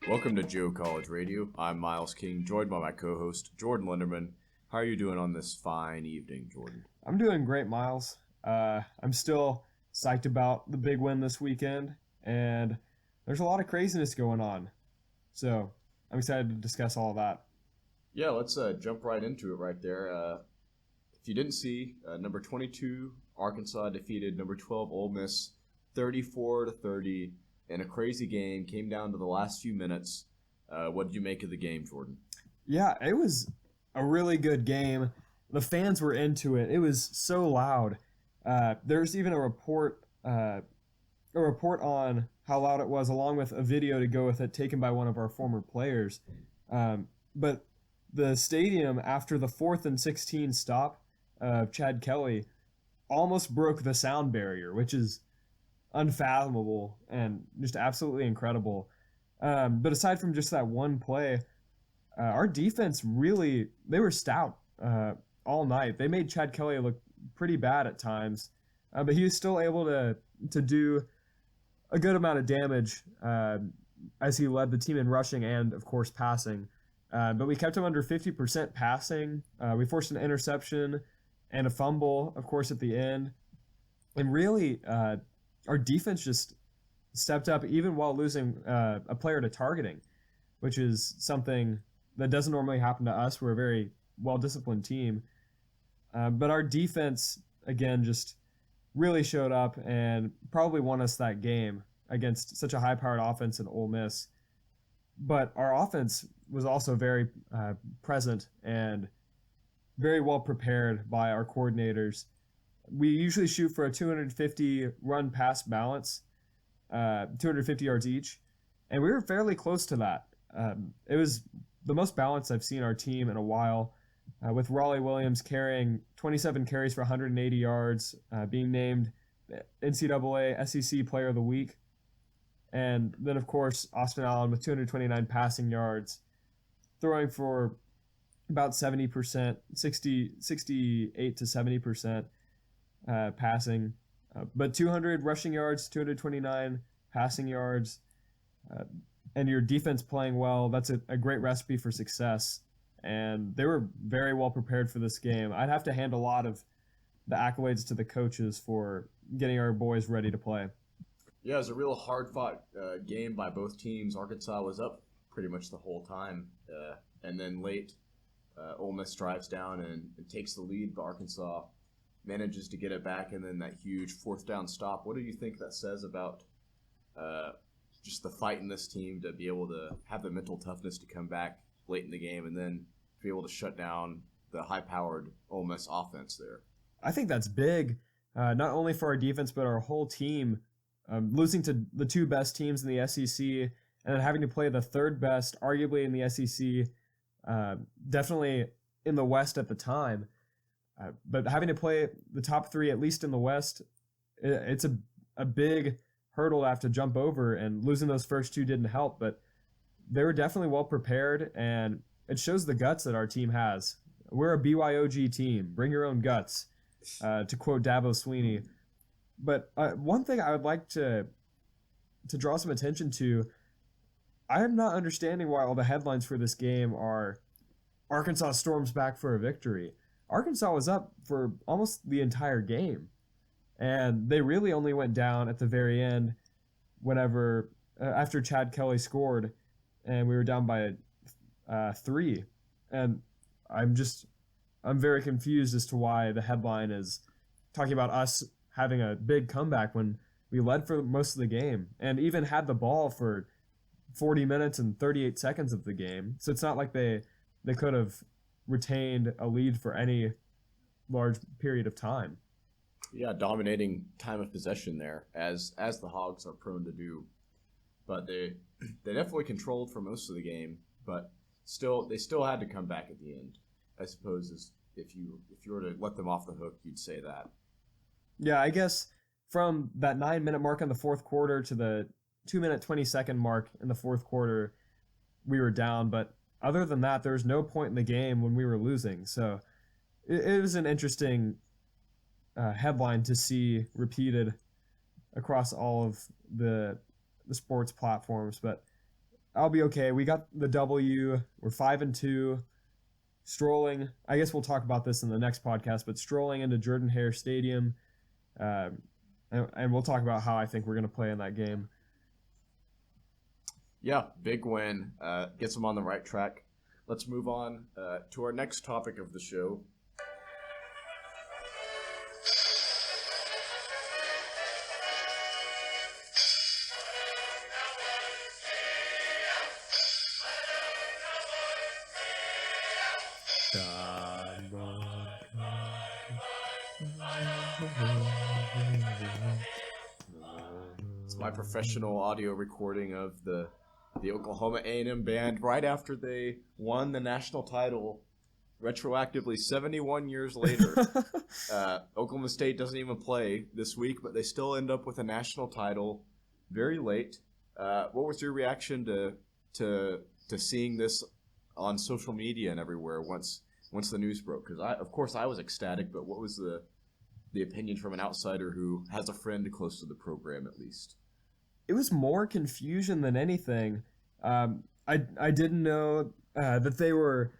Welcome to Geo College Radio. I'm Miles King, joined by my co-host Jordan Linderman. How are you doing on this fine evening, Jordan? I'm doing great, Miles. I'm still psyched about the big win this weekend, and there's a lot of craziness going on. So I'm excited to discuss all of that. Yeah, let's jump right into it right there. If you didn't see, number 22 Arkansas defeated number 12 Ole Miss 34-30 in a crazy game. Came down to the last few minutes. What did you make of the game, Jordan? Yeah, it was a really good game. The fans were into it. It was so loud. There's even a report on how loud it was, along with a video to go with it, taken by one of our former players. But the stadium, after the 4th and 16 stop of Chad Kelly, almost broke the sound barrier, which is unfathomable and just absolutely incredible. But aside from just that one play, our defense they were stout all night. They made Chad Kelly look pretty bad at times, but he was still able to do a good amount of damage as he led the team in rushing and, of course, passing. But we kept him under 50% passing. We forced an interception and a fumble, of course, at the end. And really, our defense just stepped up even while losing a player to targeting, which is something that doesn't normally happen to us. We're a very well-disciplined team. But our defense, again, just really showed up and probably won us that game against such a high-powered offense in Ole Miss. But our offense was also very present and very well prepared by our coordinators. We usually shoot for a 250 run-pass balance, 250 yards each, and we were fairly close to that. It was the most balanced I've seen our team in a while, with Raleigh Williams carrying 27 carries for 180 yards, being named NCAA SEC Player of the Week. And then, of course, Austin Allen with 229 passing yards, throwing for about 70%, 68 to 70% passing, but 200 rushing yards, 229 passing yards, and your defense playing well. That's a great recipe for success. And they were very well prepared for this game. I'd have to hand a lot of the accolades to the coaches for getting our boys ready to play. Yeah, it was a real hard-fought game by both teams. Arkansas was up pretty much the whole time, and then late, Ole Miss drives down and takes the lead, but Arkansas manages to get it back, and then that huge 4th down stop. What do you think that says about just the fight in this team to be able to have the mental toughness to come back late in the game and then to be able to shut down the high-powered Ole Miss offense there? I think that's big, not only for our defense but our whole team. Losing to the 2 best teams in the SEC and then having to play the 3rd best, arguably in the SEC, definitely in the West at the time. But having to play the top 3, at least in the West, it's a big hurdle to have to jump over, and losing those first 2 didn't help, but they were definitely well prepared, and it shows the guts that our team has. We're a BYOG team. Bring your own guts, to quote Dabo Sweeney. But one thing I would like to draw some attention to, I am not understanding why all the headlines for this game are Arkansas storms back for a victory. Arkansas was up for almost the entire game, and they really only went down at the very end whenever, after Chad Kelly scored, and we were down by 3. And I'm very confused as to why the headline is talking about us having a big comeback when we led for most of the game and even had the ball for 40 minutes and 38 seconds of the game. So it's not like they could have retained a lead for any large period of time. Yeah, dominating time of possession there, as the Hogs are prone to do. But they definitely controlled for most of the game, but they still had to come back at the end. I suppose if you were to let them off the hook, you'd say that. Yeah, I guess from that 9-minute mark in the 4th quarter to the 2-minute 20-second mark in the 4th quarter, we were down. But other than that, there was no point in the game when we were losing. So it was an interesting headline to see repeated across all of the sports platforms. But I'll be okay. We got the W. We're 5-2. Strolling. I guess we'll talk about this in the next podcast, but strolling into Jordan-Hare Stadium, and we'll talk about how I think we're going to play in that game. Yeah, big win. Gets them on the right track. Let's move on to our next topic of the show. It's my professional audio recording of the Oklahoma A&M band right after they won the national title, retroactively 71 years later. Oklahoma State doesn't even play this week, but they still end up with a national title very late. What was your reaction to seeing this on social media and everywhere once the news broke? Because of course I was ecstatic, but what was the opinion from an outsider who has a friend close to the program at least? It was more confusion than anything. I didn't know that they were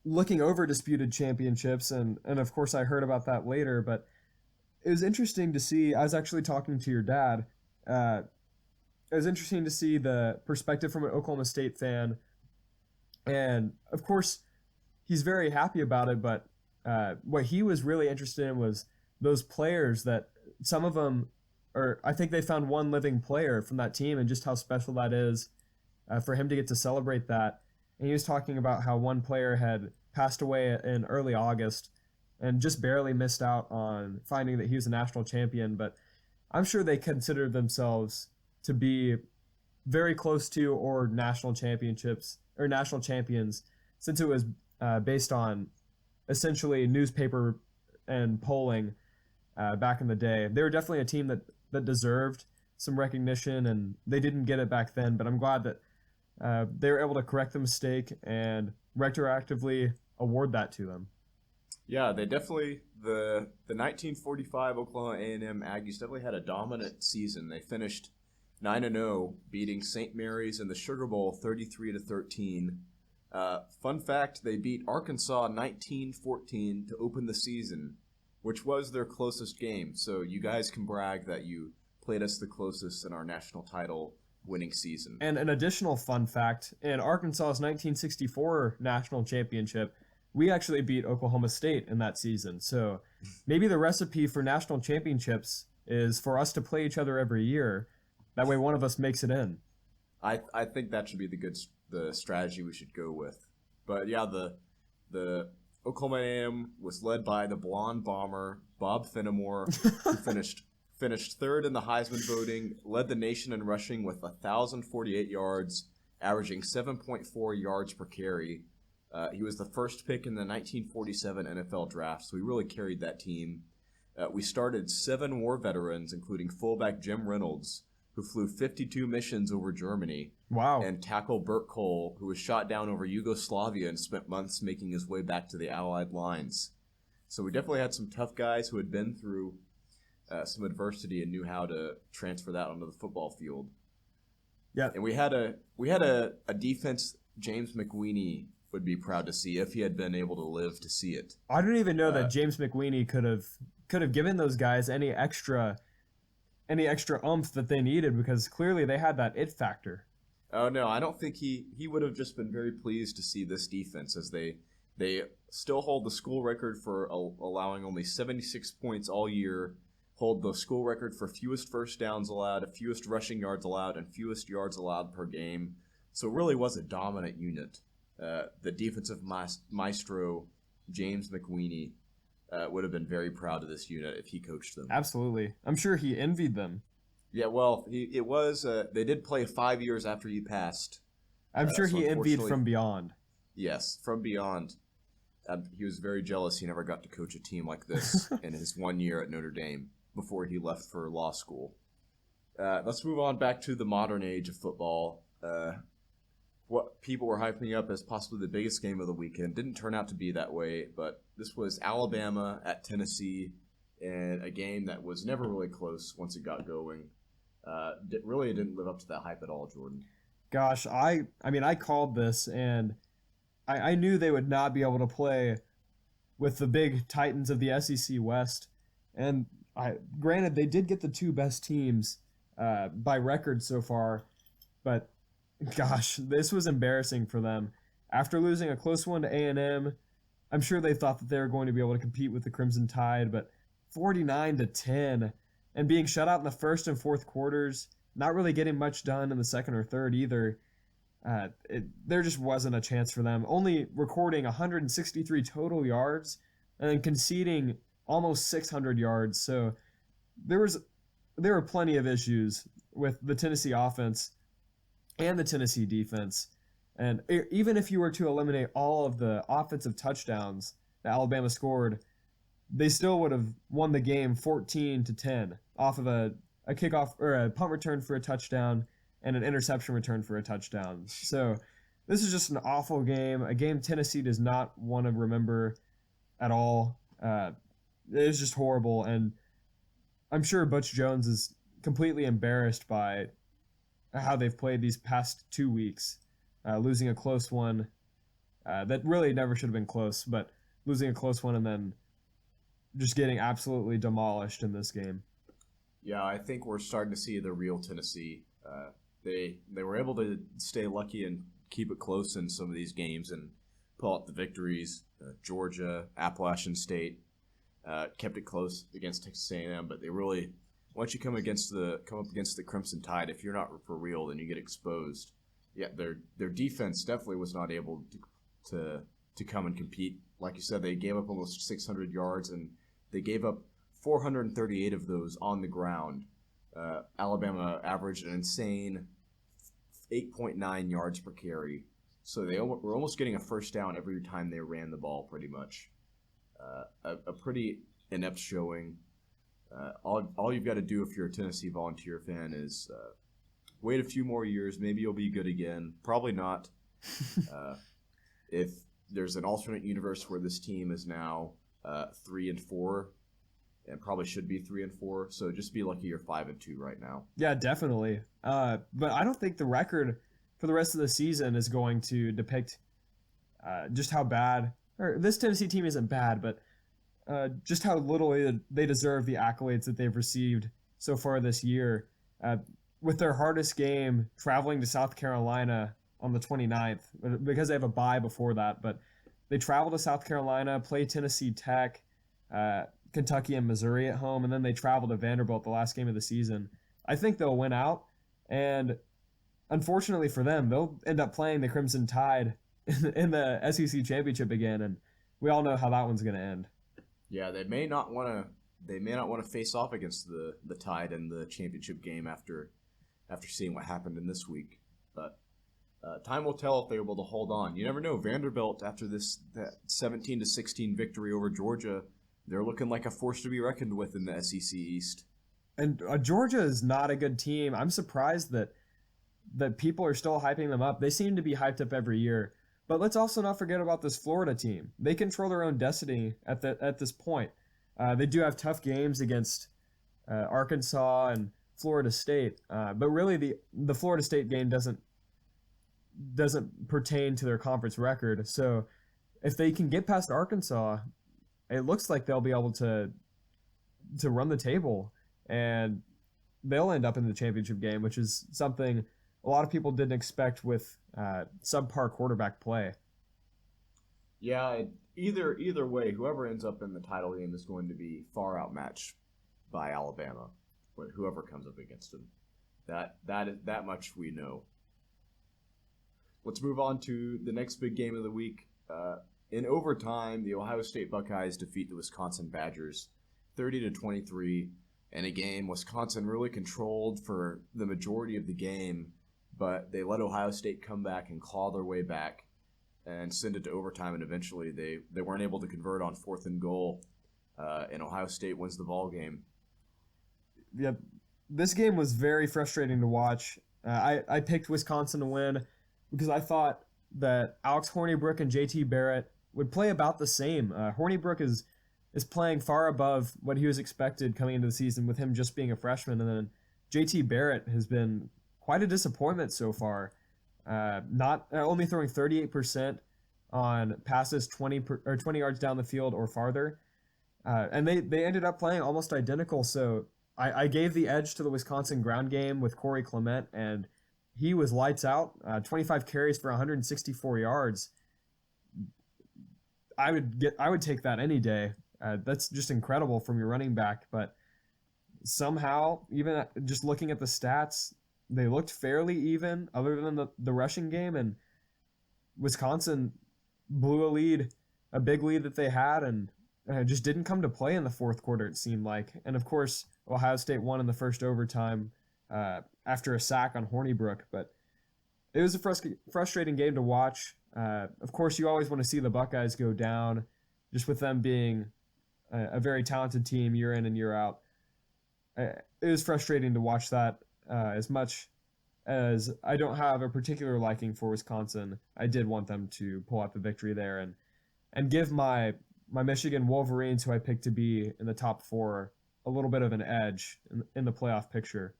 looking over disputed championships, and of course I heard about that later, but it was interesting to see. I was actually talking to your dad. It was interesting to see the perspective from an Oklahoma State fan, and of course he's very happy about it, but what he was really interested in was those players that some of them, or I think they found one living player from that team and just how special that is for him to get to celebrate that. And he was talking about how one player had passed away in early August and just barely missed out on finding that he was a national champion. But I'm sure they consider themselves to be very close to or national championships or national champions, since it was based on essentially newspaper and polling back in the day. They were definitely a team that deserved some recognition, and they didn't get it back then, but I'm glad that they were able to correct the mistake and retroactively award that to them. Yeah, they definitely, the 1945 Oklahoma A&M Aggies definitely had a dominant season. They finished 9-0, beating St. Mary's in the Sugar Bowl 33-13. Fun fact, they beat Arkansas 19-14 to open the season, which was their closest game. So you guys can brag that you played us the closest in our national title winning season. And an additional fun fact, in Arkansas's 1964 national championship, we actually beat Oklahoma State in that season. So maybe the recipe for national championships is for us to play each other every year. That way one of us makes it in. I think that should be the strategy we should go with. But yeah, the Oklahoma A&M was led by the blonde bomber, Bob Finnemore, who finished third in the Heisman voting, led the nation in rushing with 1,048 yards, averaging 7.4 yards per carry. He was the first pick in the 1947 NFL draft, so he really carried that team. We started 7 war veterans, including fullback Jim Reynolds, who flew 52 missions over Germany. Wow. And tackle Burt Cole, who was shot down over Yugoslavia and spent months making his way back to the Allied lines. So we definitely had some tough guys who had been through some adversity and knew how to transfer that onto the football field. Yeah. And we had a defense James McWeeny would be proud to see if he had been able to live to see it. I don't even know that James McWeeny could have given those guys any extra oomph that they needed, because clearly they had that it factor. Oh no, I don't think he would have just been very pleased to see this defense, as they still hold the school record for allowing only 76 points all year, hold the school record for fewest first downs allowed, fewest rushing yards allowed, and fewest yards allowed per game. So it really was a dominant unit. The defensive maestro, James McWeeny, would have been very proud of this unit if he coached them. Absolutely. I'm sure he envied them. Yeah, well, they did play 5 years after he passed. I'm sure he envied from beyond. Yes, from beyond. He was very jealous he never got to coach a team like this in his 1 year at Notre Dame before he left for law school. Let's move on back to the modern age of football. What people were hyping up as possibly the biggest game of the weekend didn't turn out to be that way, but this was Alabama at Tennessee, in a game that was never really close once it got going. Really didn't live up to that hype at all, Jordan. Gosh, I mean, I called this, and I knew they would not be able to play with the big Titans of the SEC West. And granted, they did get the two best teams by record so far, but gosh, this was embarrassing for them. After losing a close one to A&M, I'm sure they thought that they were going to be able to compete with the Crimson Tide, but 49-10 and being shut out in the first and fourth quarters, not really getting much done in the second or third either. There just wasn't a chance for them. Only recording 163 total yards and then conceding almost 600 yards. So there were plenty of issues with the Tennessee offense and the Tennessee defense. And even if you were to eliminate all of the offensive touchdowns that Alabama scored, they still would have won the game 14-10 off of a kickoff or a punt return for a touchdown and an interception return for a touchdown. So this is just an awful game, a game Tennessee does not want to remember at all. It was just horrible, and I'm sure Butch Jones is completely embarrassed by how they've played these past 2 weeks, losing a close one that really never should have been close, but losing a close one and then just getting absolutely demolished in this game. Yeah, I think we're starting to see the real Tennessee. They were able to stay lucky and keep it close in some of these games and pull out the victories. Georgia, Appalachian State kept it close against Texas A&M, but they really, once you come up against the Crimson Tide, if you're not for real, then you get exposed. Yeah, their defense definitely was not able to come and compete. Like you said, they gave up almost 600 yards, and they gave up 438 of those on the ground. Alabama averaged an insane 8.9 yards per carry. So they were almost getting a first down every time they ran the ball, pretty much. A pretty inept showing. All you've got to do if you're a Tennessee Volunteer fan is wait a few more years. Maybe you'll be good again. Probably not. If there's an alternate universe where this team is now 3-4, and probably should be 3-4. So just be lucky you're 5-2 right now. Yeah, definitely. But I don't think the record for the rest of the season is going to depict just how bad, or this Tennessee team isn't bad, but just how little they deserve the accolades that they've received so far this year. With their hardest game traveling to South Carolina on the 29th, because they have a bye before that, but they travel to South Carolina, play Tennessee Tech, Kentucky and Missouri at home, and then they travel to Vanderbilt the last game of the season. I think they'll win out, and unfortunately for them, they'll end up playing the Crimson Tide in the SEC championship again, and we all know how that one's going to end. Yeah, they may not want to face off against the Tide in the championship game after seeing what happened in this week, but time will tell if they're able to hold on. You never know. Vanderbilt, after that 17-16 victory over Georgia, they're looking like a force to be reckoned with in the SEC East. And Georgia is not a good team. I'm surprised that people are still hyping them up. They seem to be hyped up every year. But let's also not forget about this Florida team. They control their own destiny at this point. They do have tough games against Arkansas and Florida State, but really the Florida State game doesn't pertain to their conference record. So if they can get past Arkansas, it looks like they'll be able to run the table, and they'll end up in the championship game, which is something a lot of people didn't expect with subpar quarterback play. Yeah, either way, whoever ends up in the title game is going to be far outmatched by Alabama, whoever comes up against them. That much we know. Let's move on to the next big game of the week. In overtime, the Ohio State Buckeyes defeat the Wisconsin Badgers 30-23 in a game Wisconsin really controlled for the majority of the game, but they let Ohio State come back and claw their way back and send it to overtime, and eventually they weren't able to convert on 4th and goal, and Ohio State wins the ball game. Yeah, this game was very frustrating to watch. I picked Wisconsin to win because I thought that Alex Hornibrook and JT Barrett would play about the same. Hornibrook is playing far above what he was expected coming into the season with him just being a freshman, and then JT Barrett has been quite a disappointment so far. not only throwing 38% on passes 20 yards down the field or farther. And they ended up playing almost identical. So I gave the edge to the Wisconsin ground game with Corey Clement, and he was lights out. 25 carries for 164 yards. I would take that any day. That's just incredible from your running back. But somehow, even just looking at the stats, they looked fairly even, other than the rushing game, and Wisconsin blew a big lead that they had, and just didn't come to play in the fourth quarter, it seemed like. And of course, Ohio State won in the first overtime after a sack on Hornibrook. But it was a frustrating game to watch. Of course, you always want to see the Buckeyes go down, just with them being a very talented team year in and year out. It was frustrating to watch that. As much as I don't have a particular liking for Wisconsin, I did want them to pull out the victory there and give my Michigan Wolverines, who I picked to be in the top 4, a little bit of an edge in the playoff picture.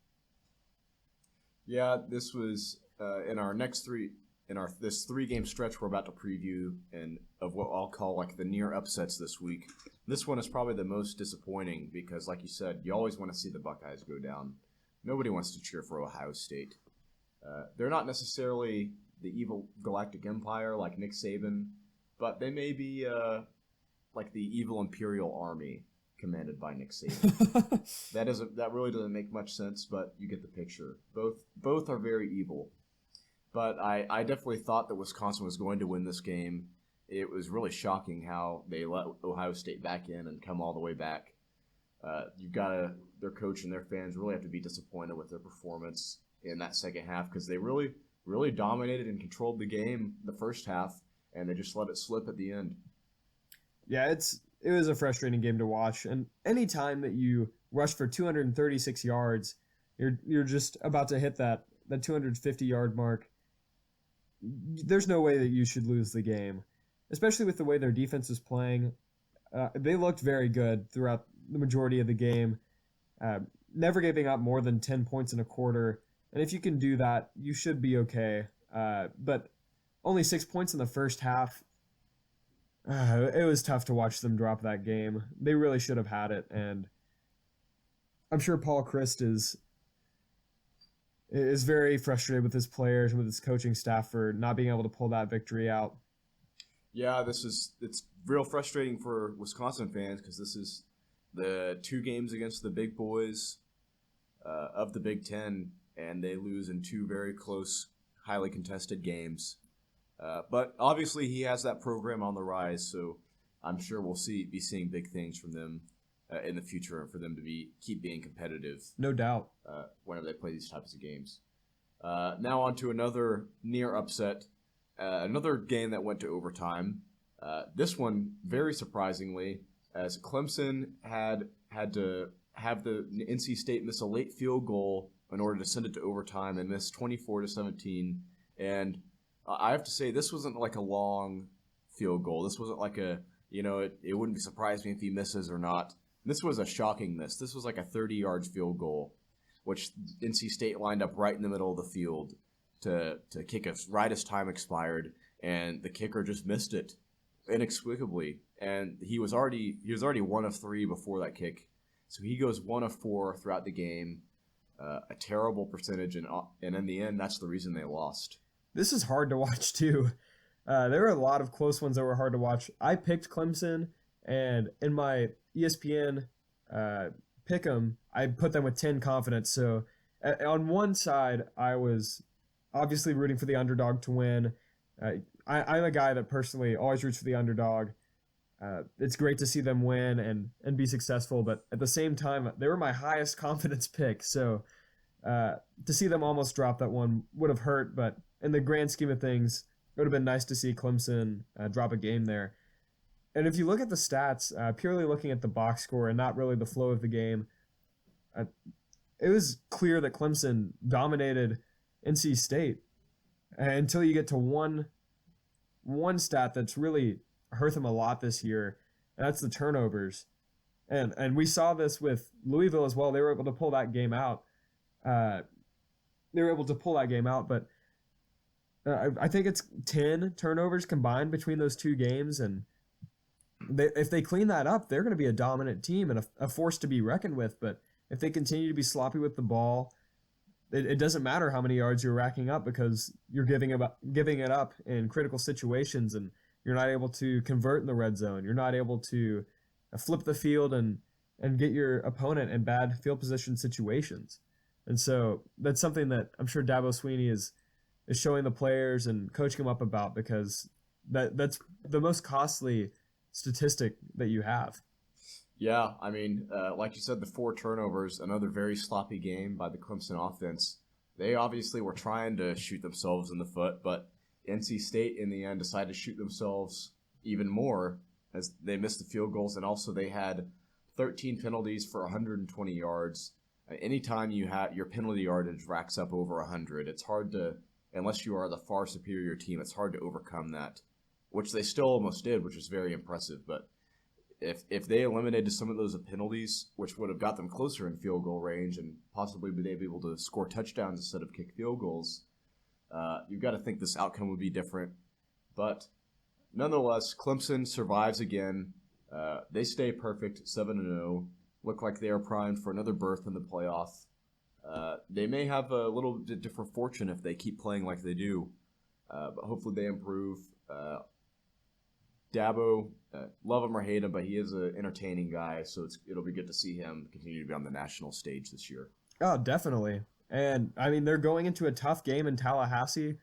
Yeah, this was this 3-game stretch we're about to preview, and of what I'll call like the near upsets this week. This one is probably the most disappointing because, like you said, you always want to see the Buckeyes go down. Nobody wants to cheer for Ohio State. They're not necessarily the evil galactic empire like Nick Saban, but they may be like the evil Imperial Army commanded by Nick Saban. That really doesn't make much sense, but you get the picture. Both are very evil. But I definitely thought that Wisconsin was going to win this game. It was really shocking how they let Ohio State back in and come all the way back. Their coach and their fans really have to be disappointed with their performance in that second half, because they really, really dominated and controlled the game the first half, and they just let it slip at the end. Yeah, it was a frustrating game to watch, and any time that you rush for 236 yards, you're just about to hit that 250-yard mark. There's no way that you should lose the game, especially with the way their defense was playing. They looked very good throughout the majority of the game, never giving up more than 10 points in a quarter. And if you can do that, you should be okay. But only 6 points in the first half. It was tough to watch them drop that game. They really should have had it. And I'm sure Paul Christ is very frustrated with his players and with his coaching staff for not being able to pull that victory out. Yeah, it's real frustrating for Wisconsin fans, because this is the 2 games against the big boys of the Big Ten, and they lose in 2 very close, highly contested games. But obviously he has that program on the rise, so I'm sure we'll be seeing big things from them in the future, and for them to keep being competitive. No doubt. Whenever they play these types of games. Now on to another near upset. Another game that went to overtime. This one, very surprisingly, as Clemson had to have the NC State miss a late field goal in order to send it to overtime, and miss 24-17. And I have to say, this wasn't like a long field goal. This wasn't like it wouldn't be surprising if he misses or not. This was a shocking miss. This was like a 30-yard field goal, which NC State lined up right in the middle of the field to kick us right as time expired, and the kicker just missed it inexplicably. And he was already 1 of 3 before that kick, so he goes 1 of 4 throughout the game. A terrible percentage, and in the end, that's the reason they lost. This is hard to watch too. There were a lot of close ones that were hard to watch. I picked Clemson, and in my ESPN pick'em, I put them with 10 confidence. So on one side, I was obviously rooting for the underdog to win. I'm a guy that personally always roots for the underdog. It's great to see them win and be successful, but at the same time, they were my highest confidence pick. So to see them almost drop that one would have hurt, but in the grand scheme of things, it would have been nice to see Clemson drop a game there. And if you look at the stats, purely looking at the box score and not really the flow of the game, it was clear that Clemson dominated NC State until you get to one stat that's really hurt them a lot this year, and that's the turnovers. And we saw this with Louisville as well. They were able to pull that game out. But I think it's 10 turnovers combined between those two games, and if they clean that up, they're going to be a dominant team and a force to be reckoned with. But if they continue to be sloppy with the ball, it doesn't matter how many yards you're racking up because you're giving it up in critical situations, and you're not able to convert in the red zone. You're not able to flip the field and get your opponent in bad field position situations. And so that's something that I'm sure Dabo Swinney is showing the players and coaching them up about, because that's the most costly statistic that you have. Yeah, I mean, like you said, the 4 turnovers, another very sloppy game by the Clemson offense. They obviously were trying to shoot themselves in the foot, but NC State in the end decided to shoot themselves even more as they missed the field goals, and also they had 13 penalties for 120 yards. Anytime you have your penalty yardage racks up over 100, it's hard to, unless you are the far superior team, it's hard to overcome that, which they still almost did, which was very impressive. But if they eliminated some of those penalties, which would have got them closer in field goal range and possibly been able to score touchdowns instead of kick field goals, you've got to think this outcome would be different. But nonetheless, Clemson survives again. They stay perfect, 7-0. Look like they are primed for another berth in the playoff. They may have a little bit different fortune if they keep playing like they do, but hopefully they improve. Dabo, love him or hate him, but he is an entertaining guy, so it'll be good to see him continue to be on the national stage this year. Oh, definitely. And, I mean, they're going into a tough game in Tallahassee.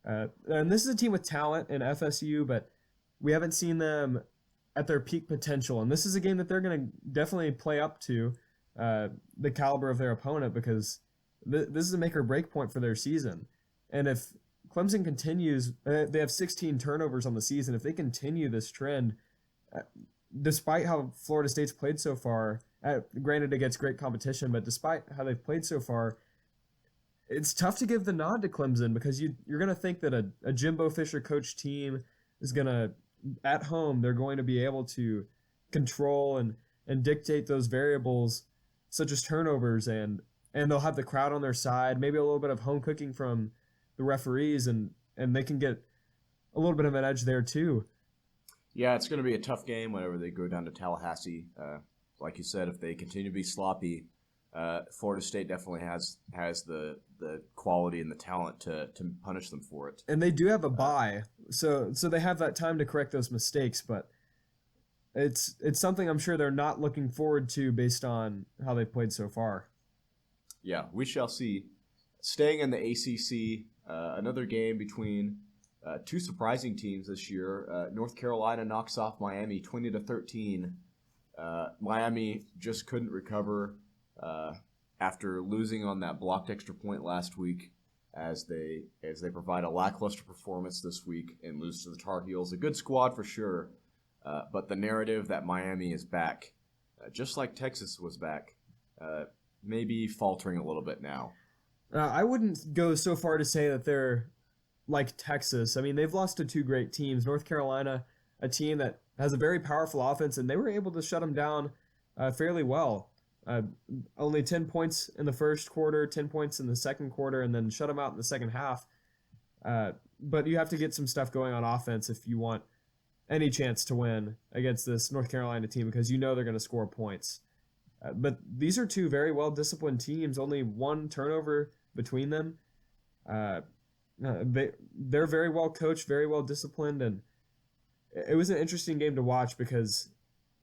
And this is a team with talent in FSU, but we haven't seen them at their peak potential. And this is a game that they're going to definitely play up to the caliber of their opponent, because this is a make or break point for their season. And if Clemson continues, they have 16 turnovers on the season. If they continue this trend, despite how Florida State's played so far, granted against great competition, but despite how they've played so far, it's tough to give the nod to Clemson, because you're going to think that a Jimbo Fisher coach team is going to, at home, they're going to be able to control and dictate those variables such as turnovers, and they'll have the crowd on their side, maybe a little bit of home cooking from the referees, and they can get a little bit of an edge there too. Yeah, it's going to be a tough game whenever they go down to Tallahassee. Like you said, if they continue to be sloppy, Florida State definitely has the quality and the talent to punish them for it. And they do have a bye, so they have that time to correct those mistakes, but it's something I'm sure they're not looking forward to based on how they've played so far. Yeah, we shall see. Staying in the ACC, another game between two surprising teams this year. North Carolina knocks off Miami 20-13. Miami just couldn't recover after losing on that blocked extra point last week, as they provide a lackluster performance this week and lose to the Tar Heels. A good squad for sure, but the narrative that Miami is back, just like Texas was back, maybe faltering a little bit now. I wouldn't go so far to say that they're like Texas. I mean, they've lost to two great teams. North Carolina, a team that has a very powerful offense, and they were able to shut them down fairly well. Only 10 points in the first quarter, 10 points in the second quarter, and then shut them out in the second half. But you have to get some stuff going on offense if you want any chance to win against this North Carolina team, because you know they're going to score points. But these are two very well-disciplined teams, only one turnover between them. They're very well coached, very well disciplined, and it was an interesting game to watch because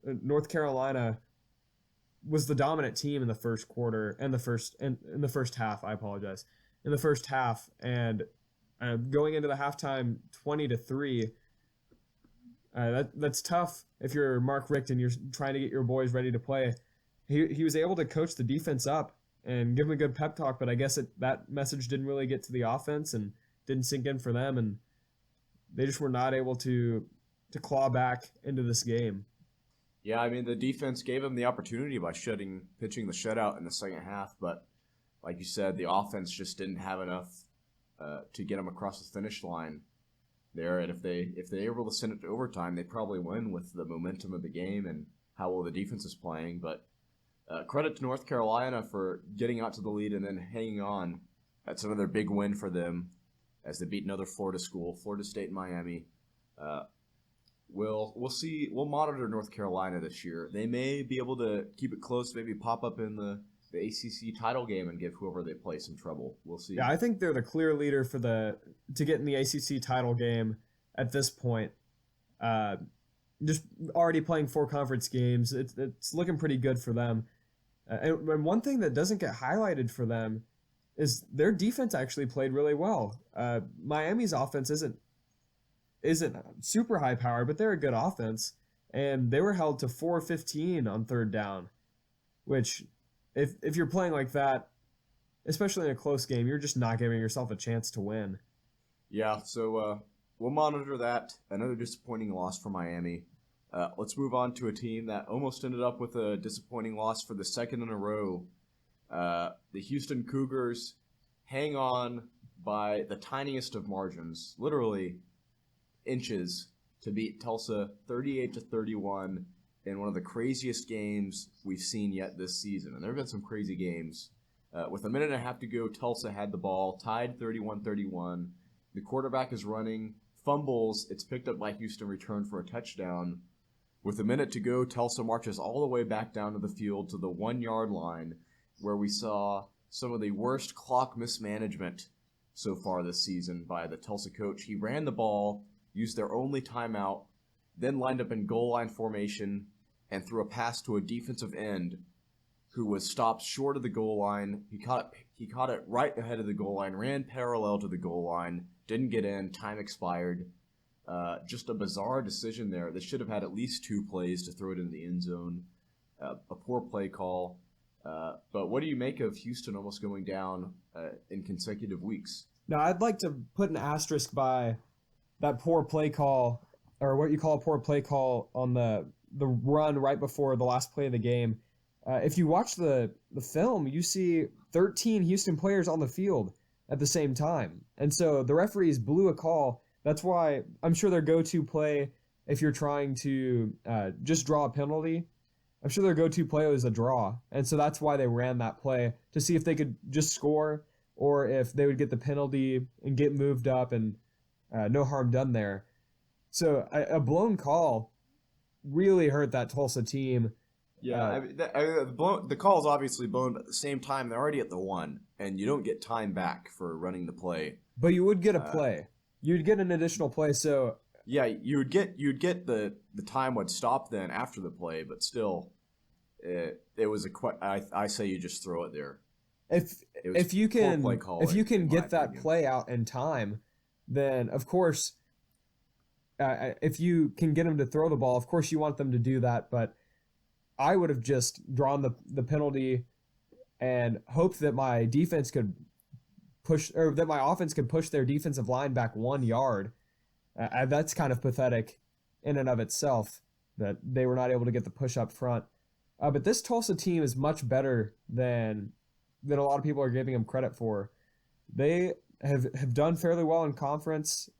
North Carolina was the dominant team in the first quarter and in the first half. I apologize. In the first half, and going into the halftime 20-3. That's tough if you're Mark Richt and you're trying to get your boys ready to play. He was able to coach the defense up and give them a good pep talk, but I guess that message didn't really get to the offense and didn't sink in for them, and they just were not able to claw back into this game. Yeah, I mean, the defense gave them the opportunity by pitching the shutout in the second half, but like you said, the offense just didn't have enough to get them across the finish line there. And if they were able to send it to overtime, they'd probably win with the momentum of the game and how well the defense is playing. But credit to North Carolina for getting out to the lead and then hanging on. That's another big win for them. as they beat another Florida school, Florida State and Miami. We'll see. We'll monitor North Carolina this year. They may be able to keep it close, maybe pop up in the ACC title game and give whoever they play some trouble. We'll see. Yeah, I think they're the clear leader to get in the ACC title game at this point. Just already playing 4 conference games, it's looking pretty good for them. And one thing that doesn't get highlighted for them is their defense actually played really well. Miami's offense isn't super high powered, but they're a good offense, and they were held to 4-15 on third down, which if you're playing like that, especially in a close game, you're just not giving yourself a chance to win. Yeah, so we'll monitor that. Another disappointing loss for Miami. Let's move on to a team that almost ended up with a disappointing loss for the second in a row. The Houston Cougars hang on by the tiniest of margins, literally inches, to beat Tulsa 38-31 in one of the craziest games we've seen yet this season. And there have been some crazy games. With a minute and a half to go, Tulsa had the ball, tied 31-31. The quarterback is running, fumbles, it's picked up by Houston, returned for a touchdown. With a minute to go, Tulsa marches all the way back down to the field to the 1-yard line, where we saw some of the worst clock mismanagement so far this season by the Tulsa coach. He ran the ball, used their only timeout, then lined up in goal line formation and threw a pass to a defensive end who was stopped short of the goal line. He caught it right ahead of the goal line, ran parallel to the goal line, didn't get in, time expired. Just a bizarre decision there. They should have had at least 2 plays to throw it in the end zone. A poor play call. But what do you make of Houston almost going down in consecutive weeks? Now, I'd like to put an asterisk by that poor play call, or what you call a poor play call on the run right before the last play of the game. If you watch the film, you see 13 Houston players on the field at the same time. And so the referees blew a call. That's why I'm sure their go-to play, if you're trying to just draw a penalty, I'm sure their go-to play was a draw. And so that's why they ran that play, to see if they could just score or if they would get the penalty and get moved up and no harm done there. So a blown call really hurt that Tulsa team. Yeah, the call is obviously blown, but at the same time, they're already at the 1, and you don't get time back for running the play. But you would get a play. You'd get an additional play, so... Yeah, you'd get the time would stop then after the play, but still, it was I say you just throw it there. If you can get that play out in time, then of course, if you can get them to throw the ball, of course you want them to do that, but I would have just drawn the penalty and hoped that my defense could push, or that my offense could push their defensive line back 1 yard. That's kind of pathetic in and of itself that they were not able to get the push up front. But this Tulsa team is much better than a lot of people are giving them credit for. They have done fairly well in conference,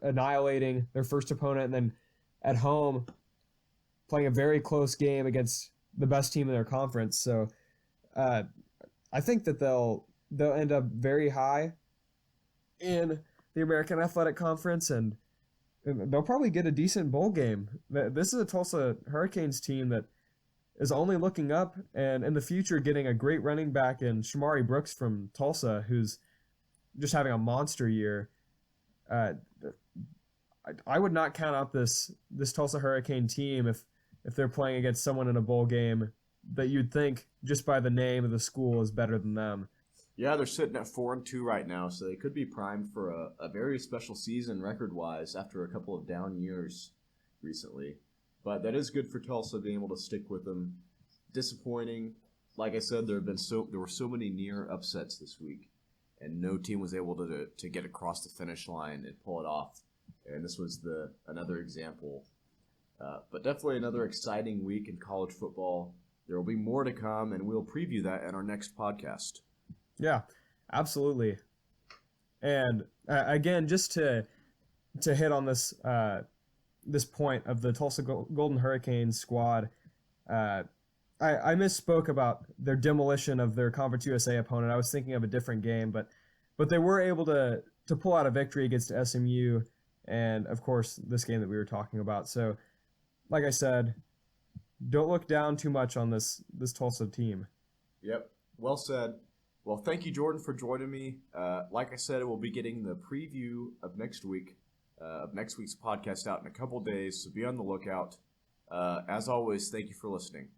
annihilating their first opponent, and then at home playing a very close game against the best team in their conference. So I think that they'll end up very high in the American Athletic Conference, and they'll probably get a decent bowl game. This is a Tulsa Hurricanes team that is only looking up, and in the future getting a great running back in Shamari Brooks from Tulsa, who's just having a monster year. I would not count out this Tulsa Hurricane team if they're playing against someone in a bowl game that you'd think just by the name of the school is better than them. Yeah, they're sitting at 4-2 right now, so they could be primed for a very special season record-wise after a couple of down years recently. But that is good for Tulsa being able to stick with them. Disappointing. Like I said, there were so many near upsets this week, and no team was able to get across the finish line and pull it off. And this was another example. But definitely another exciting week in college football. There will be more to come, and we'll preview that in our next podcast. Yeah, absolutely. And again, just to hit on this this point of the Tulsa Golden Hurricanes squad, I misspoke about their demolition of their Conference USA opponent. I was thinking of a different game, but But they were able to pull out a victory against SMU, and of course this game that we were talking about. So, like I said, don't look down too much on this Tulsa team. Yep, well said. Well, thank you, Jordan, for joining me. Like I said, we'll be getting the preview of next week's podcast out in a couple days, so be on the lookout. As always, thank you for listening.